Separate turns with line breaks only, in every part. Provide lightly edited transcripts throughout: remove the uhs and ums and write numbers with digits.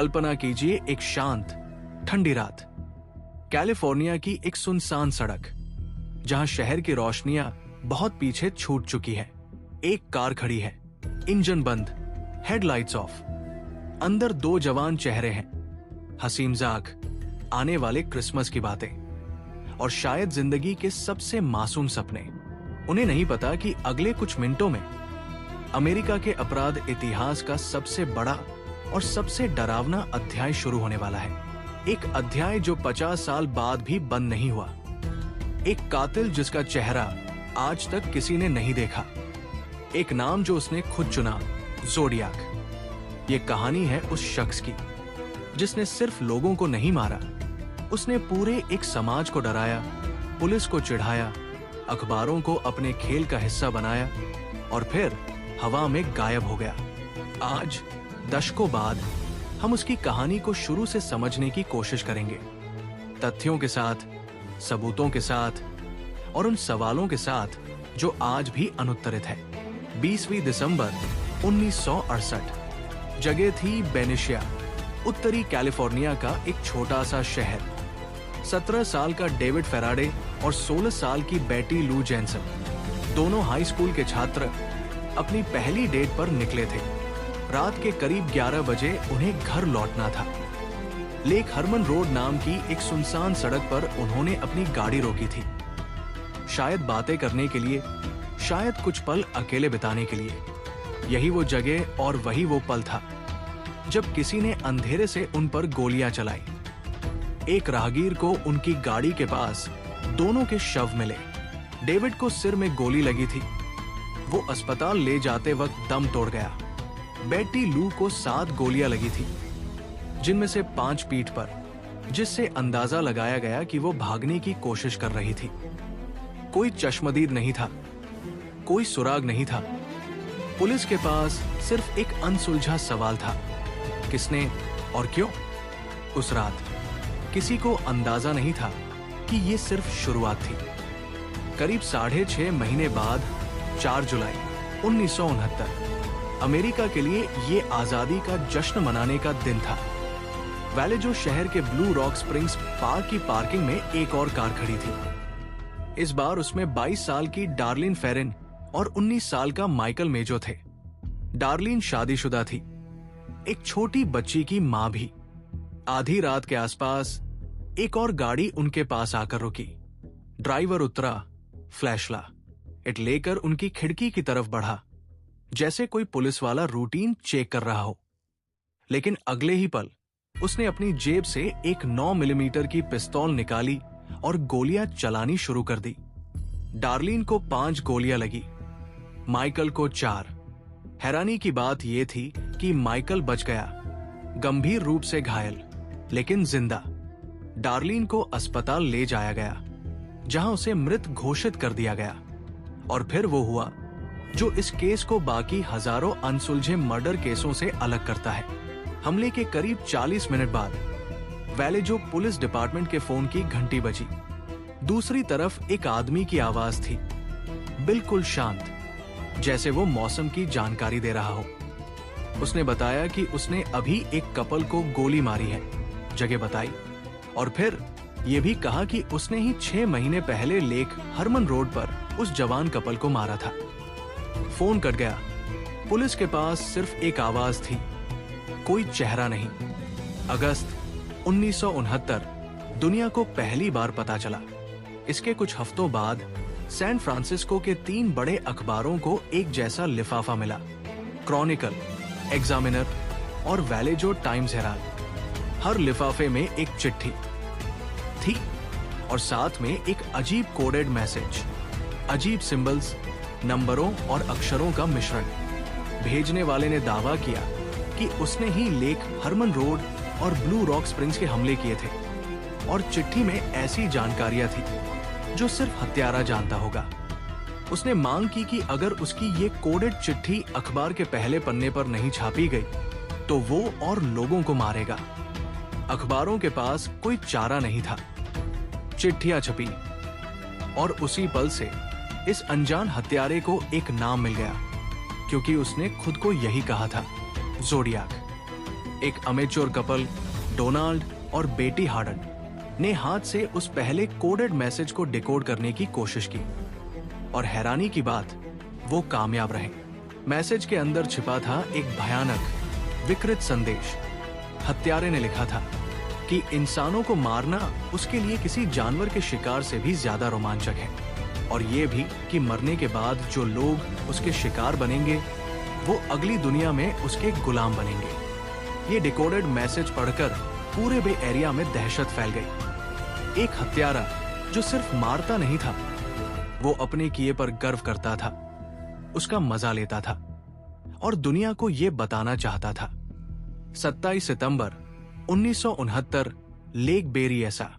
कल्पना कीजिए एक शांत ठंडी रात, कैलिफोर्निया की एक सुनसान सड़क जहां शहर की रोशनियां बहुत पीछे छूट चुकी है। एक कार खड़ी है, इंजन बंद, हेडलाइट्स ऑफ। अंदर दो जवान चेहरे हैं, हंसी मजाक, आने वाले क्रिसमस की बातें और शायद जिंदगी के सबसे मासूम सपने। उन्हें नहीं पता कि अगले कुछ मिनटों में अमेरिका के अपराध इतिहास का सबसे बड़ा और सबसे डरावना अध्याय शुरू होने वाला है। एक अध्याय जो 50 साल बाद भी बंद नहीं हुआ। एक कातिल जिसका चेहरा आज तक किसी ने नहीं देखा। एक नाम जो उसने खुद चुना, ज़ोडियाक। ये कहानी है उस शख्स की जिसने सिर्फ लोगों को नहीं मारा, उसने पूरे एक समाज को डराया, पुलिस को चिढ़ाया, अखबारों को अपने खेल का हिस्सा बनाया और फिर हवा में गायब हो गया। आज दशकों बाद हम उसकी कहानी को शुरू से समझने की कोशिश करेंगे, तथ्यों के साथ, सबूतों के साथ और उन सवालों के साथ जो आज भी अनुत्तरित है। 20वीं दिसंबर 1968। जगह थी बेनिशिया, उत्तरी कैलिफोर्निया का एक छोटा सा शहर। 17 साल का डेविड फेराडे और 16 साल की बेटी लू जेनसन, दोनों हाई स्कूल के छात्र, अपनी पहली डेट पर निकले थे। रात के करीब 11 बजे उन्हें घर लौटना था। लेक हरमन रोड नाम की एक सुनसान सड़क पर उन्होंने अपनी गाड़ी रोकी थी। शायद बातें करने के लिए, शायद कुछ पल अकेले बिताने के लिए। यही वो जगह और वही वो पल था जब किसी ने अंधेरे से उन पर गोलियां चलाई। एक राहगीर को उनकी गाड़ी के पास दोनों के शव मिले। डेविड को सिर में गोली लगी थी, वो अस्पताल ले जाते वक्त दम तोड़ गया। बेटी लू को 7 गोलियां लगी थी, जिनमें से 5 पीठ पर, जिससे अंदाजा लगाया गया कि वो भागने की कोशिश कर रही थी। कोई चश्मदीद नहीं था, कोई सुराग नहीं था। पुलिस के पास सिर्फ एक अनसुलझा सवाल था, किसने और क्यों? उस रात किसी को अंदाजा नहीं था कि ये सिर्फ शुरुआत थी। करीब 6.5 महीने बाद 4 जुलाई 1969 अमेरिका के लिए ये आजादी का जश्न मनाने का दिन था। वैलेजो शहर के ब्लू रॉक स्प्रिंग्स पार्क की पार्किंग में एक और कार खड़ी थी। इस बार उसमें 22 साल की डार्लिन फेरिन और 19 साल का माइकल मेजो थे। डार्लिन शादीशुदा थी, एक छोटी बच्ची की मां भी। आधी रात के आसपास एक और गाड़ी उनके पास आकर रुकी। ड्राइवर उतरा, फ्लैशलाइट लेकर उनकी खिड़की की तरफ बढ़ा, जैसे कोई पुलिस वाला रूटीन चेक कर रहा हो। लेकिन अगले ही पल उसने अपनी जेब से एक 9 मिलीमीटर की पिस्तौल निकाली और गोलियां चलानी शुरू कर दी। डार्लिन को 5 गोलियां लगी, माइकल को 4। हैरानी की बात यह थी कि माइकल बच गया, गंभीर रूप से घायल लेकिन जिंदा। डार्लिन को अस्पताल ले जाया गया, जहां उसे मृत घोषित कर दिया गया। और फिर वो हुआ जो इस केस को बाकी हजारों अनसुलझे मर्डर केसों से अलग करता है। हमले के करीब 40 मिनट बाद वैलेजो पुलिस डिपार्टमेंट के फोन की घंटी बजी। दूसरी तरफ एक आदमी की आवाज थी, बिल्कुल शांत, जैसे वो मौसम की जानकारी दे रहा हो। उसने बताया कि उसने अभी एक कपल को गोली मारी है, जगह बताई, और फिर यह भी कहा कि उसने ही 6 महीने पहले लेक हरमन रोड पर उस जवान कपल को मारा था। फोन कट गया। पुलिस के पास सिर्फ एक आवाज थी, कोई चेहरा नहीं। अगस्त 1969 दुनिया को पहली बार पता चला। इसके कुछ हफ्तों बाद सैन फ्रांसिस्को के 3 बड़े अखबारों को एक जैसा लिफाफा मिला, क्रॉनिकल, एग्जामिनर और वैलेजो टाइम्स हेराल्ड। हर लिफाफे में एक चिट्ठी थी और साथ में एक अजीब कोडेड मैसेज, अजीब सिंबल्स, नंबरों और अक्षरों का मिश्रण। भेजने वाले ने दावा किया कि उसने ही लेक हरमन रोड और ब्लू रॉक स्प्रिंग्स के हमले किए थे, और चिट्ठी में ऐसी जानकारियां थी जो सिर्फ हत्यारा जानता होगा। उसने मांग की कि अगर उसकी ये कोडेड चिट्ठी अखबार के पहले पन्ने पर नहीं छापी गई तो वो और लोगों को मारेगा। अखबारों के पास कोई चारा नहीं था। चिट्ठियां छपी और उसी पल से इस अनजान हत्यारे को एक नाम मिल गया, क्योंकि उसने खुद को यही कहा था, ज़ोडियाक। एक अमेच्योर कपल डोनाल्ड और बेटी हार्डन ने हाथ से उस पहले कोडेड मैसेज को डिकोड करने की कोशिश की और हैरानी की बात, वो कामयाब रहे। मैसेज के अंदर छिपा था एक भयानक विकृत संदेश। हत्यारे ने लिखा था कि इंसानों को मारना उसके लिए किसी जानवर के शिकार से भी ज्यादा रोमांचक है, और ये भी कि मरने के बाद जो लोग उसके शिकार बनेंगे वो अगली दुनिया में उसके गुलाम बनेंगे। ये डिकोडेड मैसेज पढ़कर पूरे बे एरिया में दहशत फैल गई। एक हत्यारा जो सिर्फ मारता नहीं था, वो अपने किए पर गर्व करता था, उसका मजा लेता था और दुनिया को यह बताना चाहता था। 27 सितंबर 1969 लेक बेरिएसा,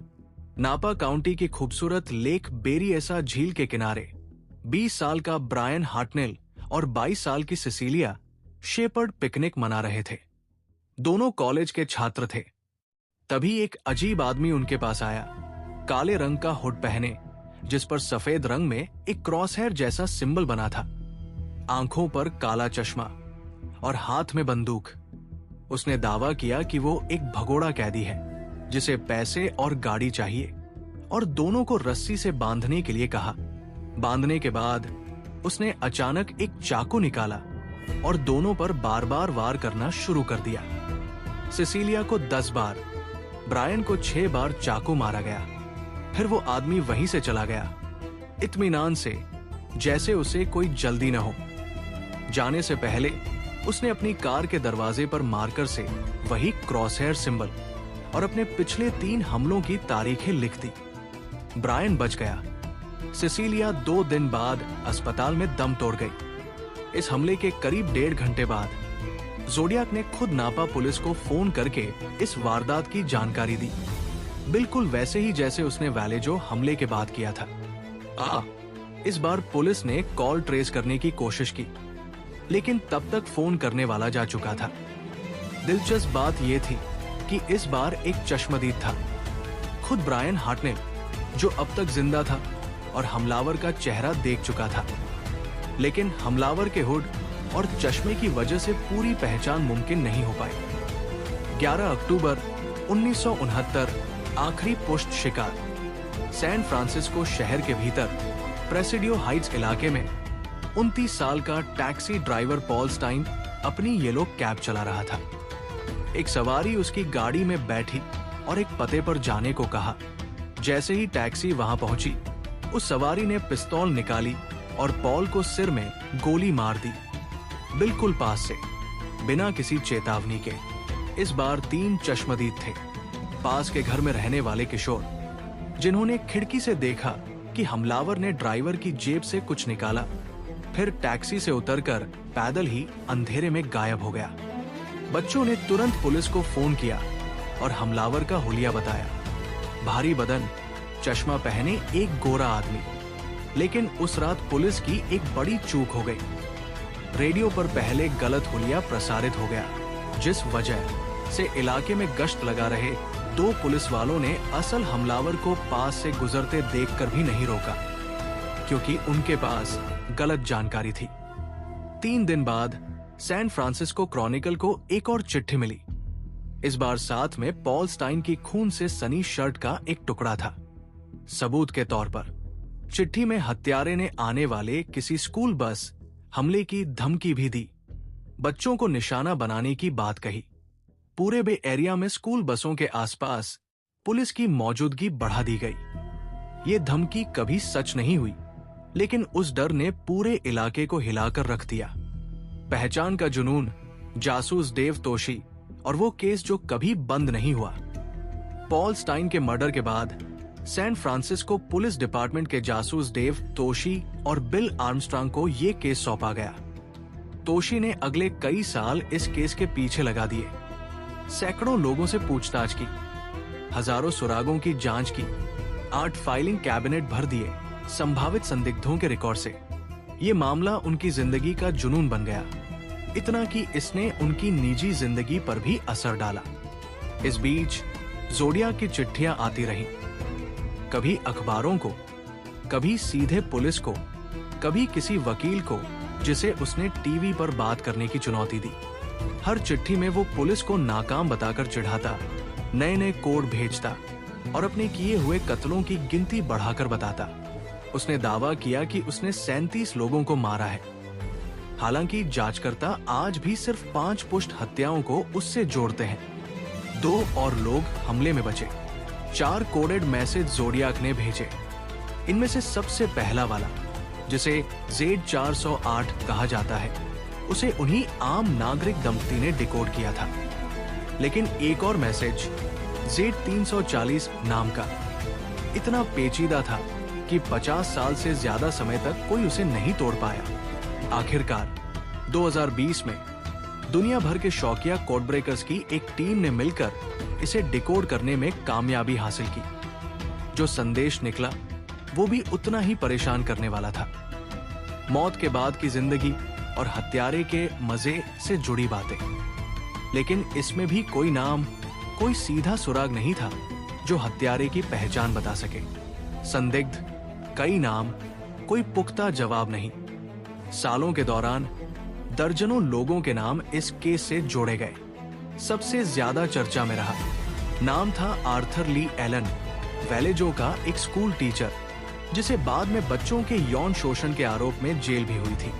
नापा काउंटी की खूबसूरत लेक बेरिएसा झील के किनारे 20 साल का ब्रायन हार्टनेल और 22 साल की सिसिलिया शेपर्ड पिकनिक मना रहे थे। दोनों कॉलेज के छात्र थे। तभी एक अजीब आदमी उनके पास आया, काले रंग का हुड पहने, जिस पर सफेद रंग में एक क्रॉसहेयर जैसा सिंबल बना था, आंखों पर काला चश्मा और हाथ में बंदूक। उसने दावा किया कि वो एक भगोड़ा कैदी है जिसे पैसे और गाड़ी चाहिए, और दोनों को रस्सी से बांधने के लिए कहा। बांधने के बाद उसने अचानक एक चाकू निकाला और दोनों पर बार बार वार करना शुरू कर दिया। सिसिलिया को 10 बार, ब्रायन को 6 बार चाकू मारा गया। फिर वो आदमी वहीं से चला गया, इत्मीनान से, जैसे उसे कोई जल्दी न हो। जाने से पहले उसने अपनी कार के दरवाजे पर मार्कर से वही क्रॉसहेयर सिंबल और अपने पिछले 3 हमलों की तारीखें लिख दी। ब्रायन बच गया। सिसिलिया 2 दिन बाद अस्पताल में दम तोड़ गई। इस हमले के करीब 1.5 घंटे बाद जोडियाक ने खुद नापा पुलिस को फोन करके इस वारदात की जानकारी दी, बिल्कुल वैसे ही जैसे उसने वैलेजो हमले के बाद किया था। इस बार पुलिस ने कॉल ट्रेस करने की कोशिश की, लेकिन तब तक फोन करने वाला जा चुका था। दिलचस्प बात यह थी कि इस बार एक चश्मदीद था, खुद ब्रायन हार्टनेल, जो अब तक जिंदा था और हमलावर का चेहरा देख चुका था। लेकिन हमलावर के हुड और चश्मे की वजह से पूरी पहचान मुमकिन नहीं हो पाई। 11 अक्टूबर 1969 आखिरी पुष्ट शिकार। सैन फ्रांसिस्को शहर के भीतर प्रेसिडियो हाइट्स इलाके में 29 साल का टैक्सी ड्राइवर पॉल स्टाइन अपनी येलो कैब चला रहा था। एक सवारी उसकी गाड़ी में बैठी और एक पते पर जाने को कहा। जैसे ही टैक्सी वहां पहुंची, उस सवारी ने पिस्तौल निकाली और पॉल को सिर में गोली मार दी, बिल्कुल पास से, बिना किसी चेतावनी के। इस बार 3 चश्मदीद थे, पास के घर में रहने वाले किशोर, जिन्होंने खिड़की से देखा कि हमलावर ने ड्राइवर की जेब से कुछ निकाला, फिर टैक्सी से उतरकर पैदल ही अंधेरे में गायब हो गया। बच्चों ने तुरंत पुलिस को फोन किया और हमलावर का हुलिया बताया। भारी बदन, चश्मा पहने एक गोरा आदमी। लेकिन उस रात पुलिस की एक बड़ी चूक हो गई। रेडियो पर पहले गलत हुलिया प्रसारित हो गया, जिस वजह से इलाके में गश्त लगा रहे 2 पुलिस वालों ने असल हमलावर को पास से गुजरते देखकर भी नहीं रोका, क्योंकि उनके पास गलत जानकारी थी। 3 दिन बाद सैन फ्रांसिस्को क्रॉनिकल को एक और चिट्ठी मिली। इस बार साथ में पॉल स्टाइन की खून से सनी शर्ट का एक टुकड़ा था। सबूत के तौर पर चिट्ठी में हत्यारे ने आने वाले किसी स्कूल बस हमले की धमकी भी दी, बच्चों को निशाना बनाने की बात कही। पूरे बे एरिया में स्कूल बसों के आसपास पुलिस की मौजूदगी बढ़ा दी गई। ये धमकी कभी सच नहीं हुई, लेकिन उस डर ने पूरे इलाके को हिलाकर रख दिया। पहचान का जुनून, जासूस डेव तोशी और वो केस जो कभी बंद नहीं हुआ। पॉल स्टाइन के मर्डर के बाद सैन फ्रांसिस्को पुलिस डिपार्टमेंट के जासूस डेव तोशी और बिल आर्मस्ट्रांग को ये केस सौंपा गया। तोशी ने अगले कई साल इस केस के पीछे लगा दिए, सैकड़ों लोगों से पूछताछ की, हजारों सुरागों की जांच की, 8 फाइलिंग कैबिनेट भर दिए संभावित संदिग्धों के रिकॉर्ड से। ये मामला उनकी जिंदगी का जुनून बन गया, इतना कि इसने उनकी निजी जिंदगी पर भी असर डाला। इस बीच जोडियाक की चिट्ठियां आती रहीं, कभी अखबारों को, कभी सीधे पुलिस को, कभी किसी वकील को जिसे उसने टीवी पर बात करने की चुनौती दी। हर चिट्ठी में वो पुलिस को नाकाम बताकर चिढ़ाता, नए नए कोड भेजता और अपने किए हुए कत्लों की गिनती बढ़ाकर बताता। उसने दावा किया कि उसने 37 लोगों को मारा है। हालांकि जांचकर्ता आज भी सिर्फ 5 पुष्ट हत्याओं को उससे जोड़ते हैं। 2 और लोग हमले में बचे। 4 कोडेड मैसेज ज़ोडियाक ने भेजे। इनमें से सबसे पहला वाला, जिसे Z408 कहा जाता है, उसे उन्हीं आम नागरिक दंपति ने डिकोड किया था। लेकिन एक और मैसेज Z340 नाम का इतना पेचीदा था कि 50 साल से ज्यादा समय तक कोई उसे नहीं तोड़ पाया। आखिरकार 2020 में दुनिया भर के शौकिया कोड ब्रेकर्स की एक टीम ने मिलकर इसे डिकोड करने में कामयाबी हासिल की। जो संदेश निकला वो भी उतना ही परेशान करने वाला था। मौत के बाद की जिंदगी और हत्यारे के मजे से जुड़ी बातें। लेकिन इसमें भी कोई नाम, कोई सीधा सुराग नहीं था जो हत्यारे की पहचान बता सके। संदिग्ध, कई नाम, कोई पुख्ता जवाब नहीं। सालों के दौरान दर्जनों लोगों के नाम इस केस से जोड़े गए। सबसे ज्यादा चर्चा में रहा नाम था आर्थर ली एलन, वेलेजो का एक स्कूल टीचर, जिसे बाद में बच्चों के यौन शोषण के आरोप में जेल भी हुई थी।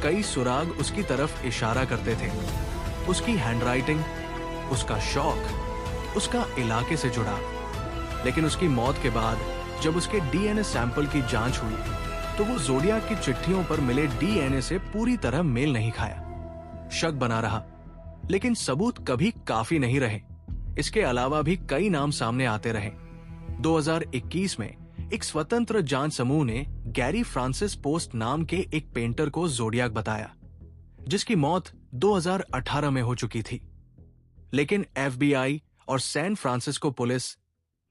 कई सुराग उसकी तरफ इशारा करते थे। उसकी हैंडराइटिंग, उसका शौक, उसका इलाके से जुड़ा। लेकिन उसकी मौत के बाद जब उसके डीएनए सैंपल की जांच हुई तो वो ज़ोडियाक की चिट्ठियों पर मिले डीएनए से पूरी तरह मेल नहीं खाया। शक बना रहा, लेकिन सबूत कभी काफी नहीं रहे। इसके अलावा भी कई नाम सामने आते रहे। 2021 में एक स्वतंत्र जांच समूह ने गैरी फ्रांसिस पोस्ट नाम के एक पेंटर को ज़ोडियाक बताया, जिसकी मौत 2018 में हो चुकी थी। लेकिन एफबीआई और सैन फ्रांसिस्को पुलिस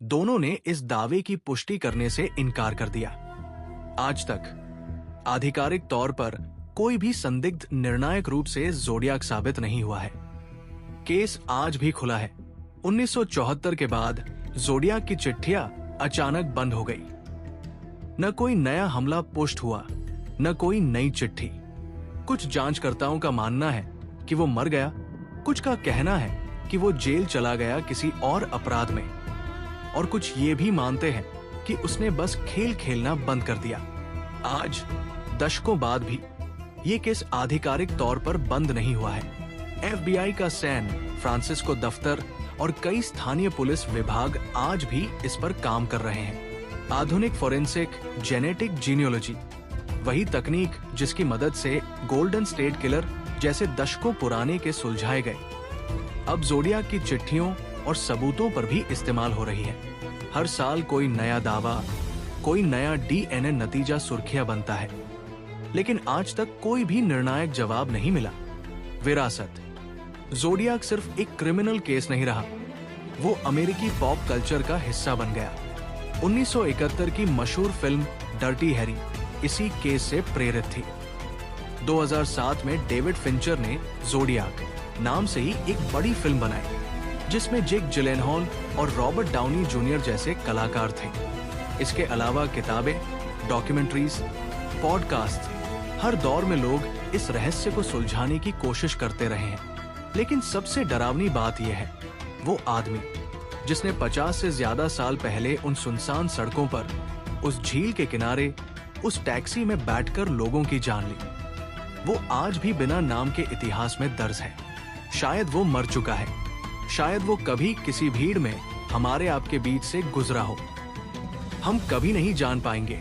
दोनों ने इस दावे की पुष्टि करने से इनकार कर दिया। आज तक आधिकारिक तौर पर कोई भी संदिग्ध निर्णायक रूप से ज़ोडियाक साबित नहीं हुआ है। केस आज भी खुला है। 1974 के बाद ज़ोडियाक की चिट्ठियां अचानक बंद हो गई। न कोई नया हमला पुष्ट हुआ, न कोई नई चिट्ठी। कुछ जांचकर्ताओं का मानना है कि वो मर गया, कुछ का कहना है कि वो जेल चला गया किसी और अपराध में, और कुछ ये भी मानते हैं कि उसने बस खेल खेलना बंद कर दिया। आज दशकों बाद भी ये केस आधिकारिक तौर पर बंद नहीं हुआ है। एफबीआई का सैन फ्रांसिस्को दफ्तर और कई स्थानीय पुलिस विभाग आज भी इस पर काम कर रहे हैं। आधुनिक फोरेंसिक जेनेटिक जीनियोलॉजी, वही तकनीक जिसकी मदद से गोल्डन स्टेट किलर जैसे दशकों पुराने के सुलझाए गए, अब ज़ोडियाक की चिट्ठियों और सबूतों पर भी इस्तेमाल हो रही है। हर साल कोई नया दावा, कोई नया डीएनए नतीजा सुर्खियां बनता है, लेकिन आज तक कोई भी निर्णायक जवाब नहीं मिला। विरासत, ज़ोडियाक सिर्फ एक क्रिमिनल केस नहीं रहा, वो अमेरिकी पॉप कल्चर का हिस्सा बन गया। 1971 की मशहूर फिल्म डर्टी हैरी इसी केस से प्रेरित थी। 2007 में डेविड फिंचर ने ज़ोडियाक नाम से ही एक बड़ी फिल्म बनाई, जिसमें जेक जिलेनहॉल और रॉबर्ट डाउनी जूनियर जैसे कलाकार थे। इसके अलावा किताबें, डॉक्यूमेंट्रीज, पॉडकास्ट, हर दौर में लोग इस रहस्य को सुलझाने की कोशिश करते रहे हैं। लेकिन सबसे डरावनी बात यह है, वो आदमी जिसने 50 से ज्यादा साल पहले उन सुनसान सड़कों पर, उस झील के किनारे, उस टैक्सी में बैठकर लोगों की जान ली, वो आज भी बिना नाम के इतिहास में दर्ज है। शायद वो मर चुका है, शायद वो कभी किसी भीड़ में हमारे आपके बीच से गुजरा हो, हम कभी नहीं जान पाएंगे।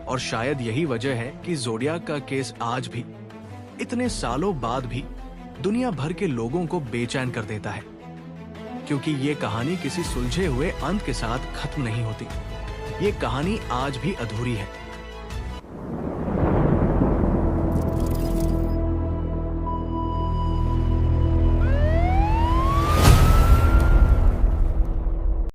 और शायद यही वजह है कि ज़ोडियाक का केस आज भी, इतने सालों बाद भी, दुनिया भर के लोगों को बेचैन कर देता है, क्योंकि ये कहानी किसी सुलझे हुए अंत के साथ खत्म नहीं होती। ये कहानी आज भी अधूरी है।